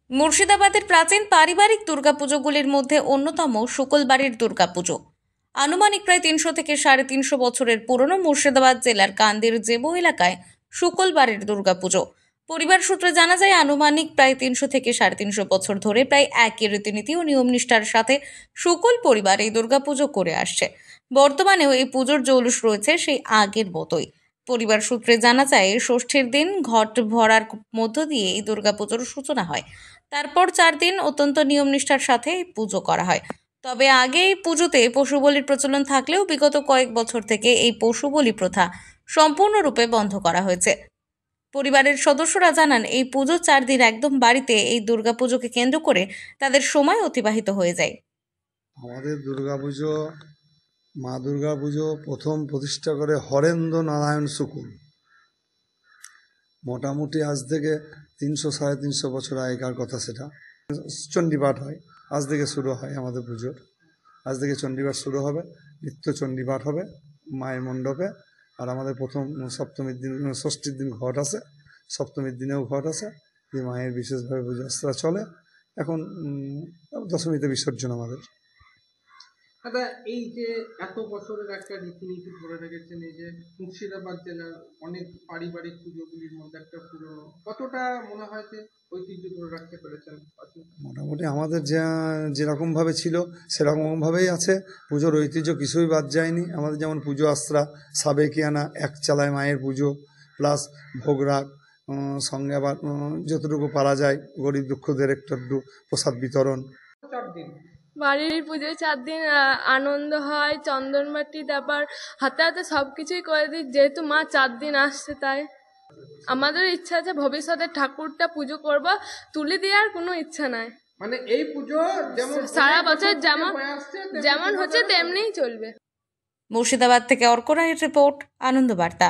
মুর্শিদাবাদের প্রাচীন পারিবারিক দুর্গাপুজোগুলির মধ্যে অন্যতম শুকলবাড়ির দুর্গাপুজো। আনুমানিক প্রায় 300 থেকে 350 বছরের পুরনো মুর্শিদাবাদ জেলার কান্দির জেবু এলাকায় শুকলবাড়ির দুর্গাপুজো। পরিবার সূত্রে জানা যায়, আনুমানিক প্রায় 300 থেকে 350 বছর ধরে প্রায় একই রীতিনীতি ও নিয়ম নিষ্ঠার সাথে শুকল পরিবার এই দুর্গাপুজো করে আসছে। বর্তমানেও এই পুজোর জৌলুস রয়েছে সেই আগের মতোই। পরিবার সূত্রে জানা যায়, ষষ্ঠীর দিন ঘট ভরার মধ্য দিয়ে এই দুর্গাপুজোর সূচনা হয়। তারপর 4 দিন অত্যন্ত নিয়ম নিষ্ঠার সাথে এই পুজো করা হয়। তবে আগে এই পুজোতে পশু বলির প্রচলন থাকলেও বিগত কয়েক বছর থেকে এই পশু বলি প্রথা সম্পূর্ণরূপে বন্ধ করা হয়েছে। পরিবারের সদস্যরা জানান, এই পুজো 4 দিন একদম বাড়িতে এই দুর্গাপুজোকে কেন্দ্র করে তাদের সময় অতিবাহিত হয়ে যায়। আমাদের দুর্গাপুজো, মা দুর্গাপুজো প্রথম প্রতিষ্ঠা করে হরেন্দ্র নারায়ণ শুকুল। মোটামুটি আজ থেকে 300-350 বছর আগেকার কথা। সেটা চণ্ডীপাঠ হয়, আজ থেকে শুরু হয় আমাদের পুজোর। আজ থেকে চণ্ডীপাঠ শুরু হবে, নিত্য চণ্ডীপাঠ হবে মায়ের মণ্ডপে। আর আমাদের প্রথম সপ্তমীর দিন, ষষ্ঠীর দিন ঘট আসে, সপ্তমীর দিনেও ঘট আসে, যে মায়ের বিশেষভাবে পুজো আশ্রা চলে। এখন দশমীতে বিসর্জন আমাদের। দাদা, এই যে এত বছরের একটা রীতিনীতি ধরে রেখেছেন, এই যে মুর্শিদাবাদ জেলার অনেক পারিবারিক পুজোগুলির মধ্যে একটা পুরনো, কতটা মনে হয় যে ঐতিহ্য ধরে রাখতে পেরেছেন? মোটামুটি আমাদের যেরকমভাবে ছিল সেরকমভাবেই আছে। পুজোর ঐতিহ্য কিছুই বাদ যায়নি। আমাদের যেমন পুজো আশ্রা সাবেকিয়ানা, এক চালায় মায়ের পুজো, প্লাস ভোগরাগ, সঙ্গে আবার যতটুকু পারা যায় গরিব দুঃখদের একটু প্রসাদ বিতরণ। 4 দিন বাড়ির পুজোয় 4 দিন আনন্দ হয়, চন্দনবাটি, তারপর হাতে হাতে সব কিছুই করে দিই, যেহেতু মা 4 দিন আসছে। তাই আমাদের ইচ্ছা আছে ভবিষ্যতে ঠাকুরটা পুজো করব, তুলে দেওয়ার কোনো ইচ্ছা নাই। মানে এই পুজো যেমন সারা বছর যেমন হচ্ছে তেমনিই চলবে। মুর্শিদাবাদ থেকে অর্ক রায়ের রিপোর্ট, আনন্দ বার্তা।